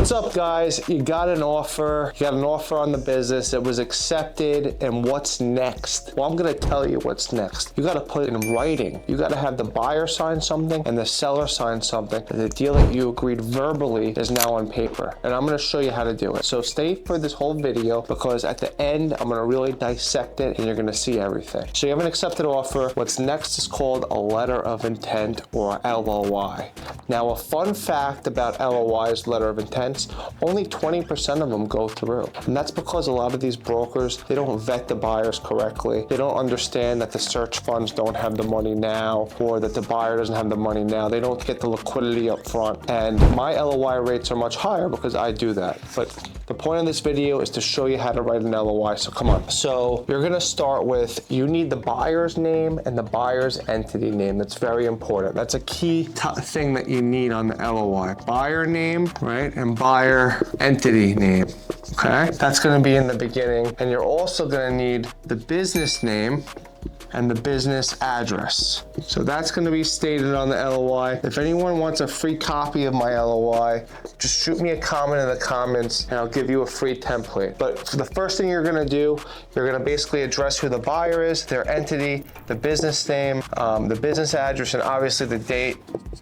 What's up, guys? You got an offer. You got an offer on the business. It was accepted. And what's next? Well, I'm going to tell you what's next. You got to put it in writing. You got to have the buyer sign something and the seller sign something. The deal that you agreed verbally is now on paper. And I'm going to show you how to do it. So stay for this whole video because at the end, I'm going to really dissect it and you're going to see everything. So you have an accepted offer. What's next is called a letter of intent or LOI. Now, a fun fact about LOIs, letter of intent, only 20% of them go through. And that's because a lot of these brokers, they don't vet the buyers correctly. They don't understand that the search funds don't have the money now or that the buyer doesn't have the money now. They don't get the liquidity up front. And my LOI rates are much higher because I do that. But the point of this video is to show you how to write an LOI, so come on. So you're gonna start with, you need the buyer's name and the buyer's entity name. That's very important. That's a key thing that you need on the LOI. Buyer name, right? And buyer entity name, okay? That's gonna be in the beginning. And you're also gonna need the business name and the business address. So that's gonna be stated on the LOI. If anyone wants a free copy of my LOI, just shoot me a comment in the comments and I'll give you a free template. But for the first thing you're gonna do, you're gonna basically address who the buyer is, their entity, the business name, the business address, and obviously the date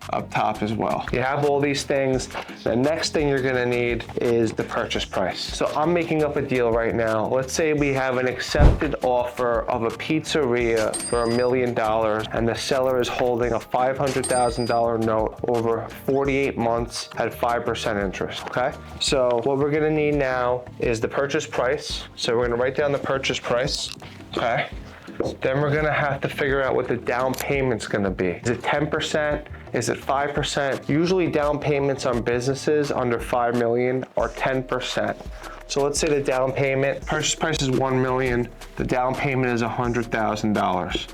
up top as well. You have all these things. The next thing you're gonna need is the purchase price. So I'm making up a deal right now. Let's say we have an accepted offer of a pizzeria for $1 million and the seller is holding a $500,000 note over 48 months at 5% interest, okay? So what we're gonna need now is the purchase price. So we're gonna write down the purchase price, okay? Then we're gonna have to figure out what the down payment's gonna be. Is it 10%? Is it 5%? Usually down payments on businesses under 5 million are 10%. So let's say the down payment, purchase price is 1 million, the down payment is $100,000.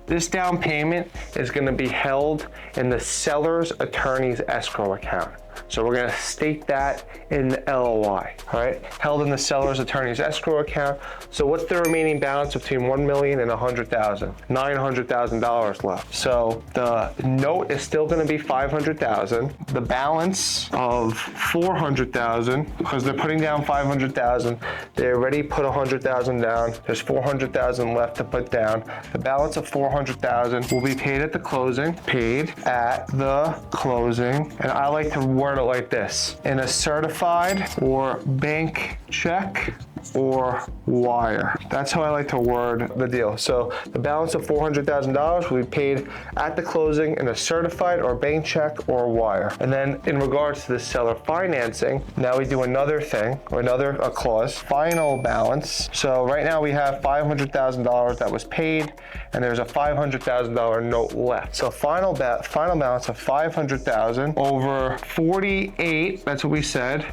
This down payment is gonna be held in the seller's attorney's escrow account. So we're gonna state that in the LOI, all right? Held in the seller's attorney's escrow account. So what's the remaining balance between 1 million and 100,000? $900,000 left. So the note is still gonna be 500,000. The balance of 400,000, because they're putting down 500,000, they already put 100,000 down. There's 400,000 left to put down. The balance of 400,000 will be paid at the closing, paid at the closing. And I like to word it like this: in a certified or bank check or wire. That's how I like to word the deal. So the balance of $400,000 will be paid at the closing in a certified or bank check or wire. And then in regards to the seller financing, now we do another thing, or another clause, final balance. So right now we have $500,000 that was paid and there's a $500,000 note left. So final balance of 500,000 over 48, that's what we said,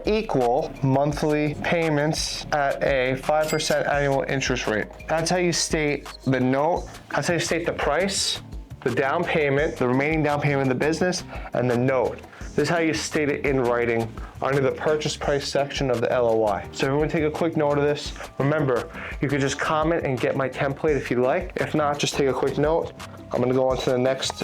equal monthly payments at a 5% annual interest rate. That's how you state the note. That's how you state the price, the down payment, the remaining down payment of the business, and the note. This is how you state it in writing under the purchase price section of the LOI. So everyone take a quick note of this. Remember, you could just comment and get my template if you like. If not, just take a quick note. I'm gonna go on to the next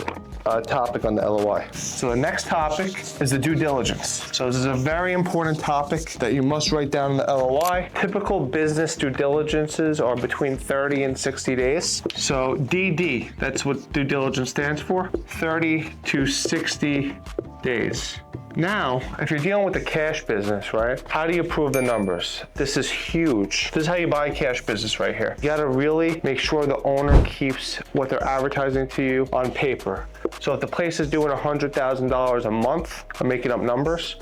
topic on the LOI. So the next topic is the due diligence. So this is a very important topic that you must write down in the LOI. Typical business due diligences are between 30 and 60 days. So DD, that's what due diligence stands for, 30 to 60 days. Now, if you're dealing with a cash business, right, how do you prove the numbers? This is huge. This is how you buy a cash business right here. You gotta really make sure the owner keeps what they're advertising to you on paper. So if the place is doing $100,000 a month, I'm making up numbers,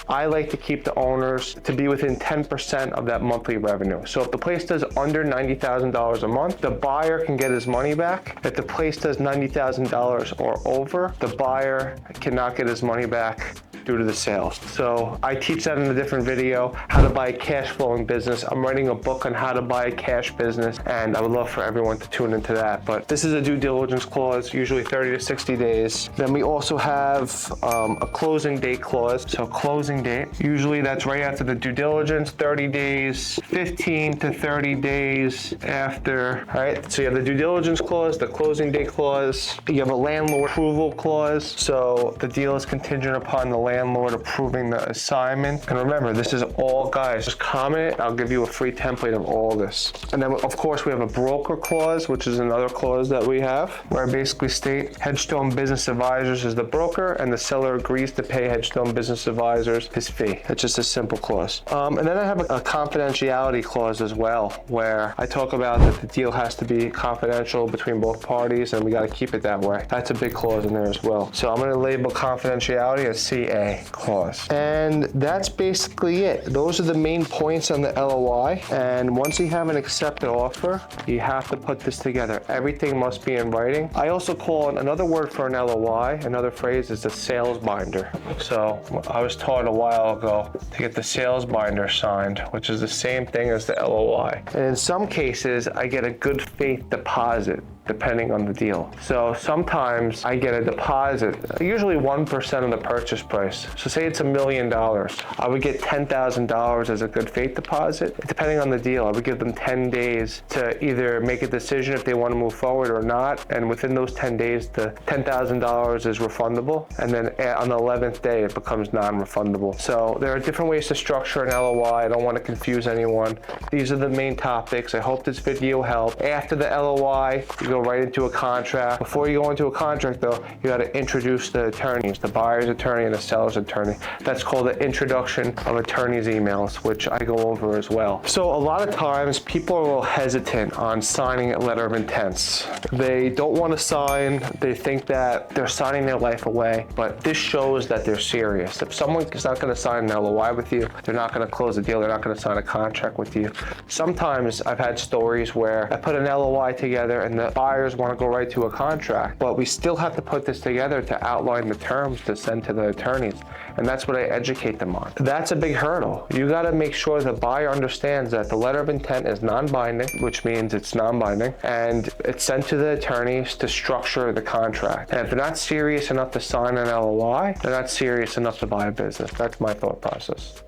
I like to keep the owners to be within 10% of that monthly revenue. So if the place does under $90,000 a month, the buyer can get his money back. If the place does $90,000 or over, the buyer cannot get his money back due to the sales. So I teach that in a different video, how to buy a cash flowing business. I'm writing a book on how to buy a cash business, and I would love for everyone to tune into that. But this is a due diligence clause, usually 30 to 60 days. Then we also have a closing date clause. So closing date, usually that's right after the due diligence, 30 days, 15 to 30 days after, all right? So you have the due diligence clause, the closing date clause, you have a landlord approval clause. So the deal is contingent upon the landlord landlord approving the assignment. And remember, this is all, guys, just comment it. I'll give you a free template of all this. And then, of course, we have a broker clause, which is another clause that we have, where I basically state Hedgestone Business Advisors is the broker, and the seller agrees to pay Hedgestone Business Advisors his fee. It's just a simple clause. And then I have a confidentiality clause as well, where I talk about that the deal has to be confidential between both parties, and we got to keep it that way. That's a big clause in there as well. So I'm going to label confidentiality as CA clause. And that's basically it. Those are the main points on the LOI. And once you have an accepted offer, you have to put this together. Everything must be in writing. I also call another word for an LOI, another phrase is the sales binder. So I was taught a while ago to get the sales binder signed, which is the same thing as the LOI. And in some cases, I get a good faith deposit depending on the deal. So sometimes I get a deposit, usually 1% of the purchase price. So say it's $1 million. I would get $10,000 as a good faith deposit. Depending on the deal, I would give them 10 days to either make a decision if they want to move forward or not. And within those 10 days, the $10,000 is refundable. And then on the 11th day, it becomes non-refundable. So there are different ways to structure an LOI. I don't want to confuse anyone. These are the main topics. I hope this video helped. After the LOI, you go right into a contract. Before you go into a contract though, you got to introduce the attorneys, the buyer's attorney and the seller's attorney. That's called the introduction of attorney's emails, which I go over as well. So a lot of times people are a little hesitant on signing a letter of intents. They don't want to sign. They think that they're signing their life away, but this shows that they're serious. If someone is not going to sign an LOI with you, they're not going to close a deal, they're not going to sign a contract with you. Sometimes I've had stories where I put an LOI together and the buyers want to go right to a contract, but we still have to put this together to outline the terms to send to the attorneys. And that's what I educate them on. That's a big hurdle. You got to make sure the buyer understands that the letter of intent is non-binding, which means it's non-binding, and it's sent to the attorneys to structure the contract. And if they're not serious enough to sign an LOI, they're not serious enough to buy a business. That's my thought process.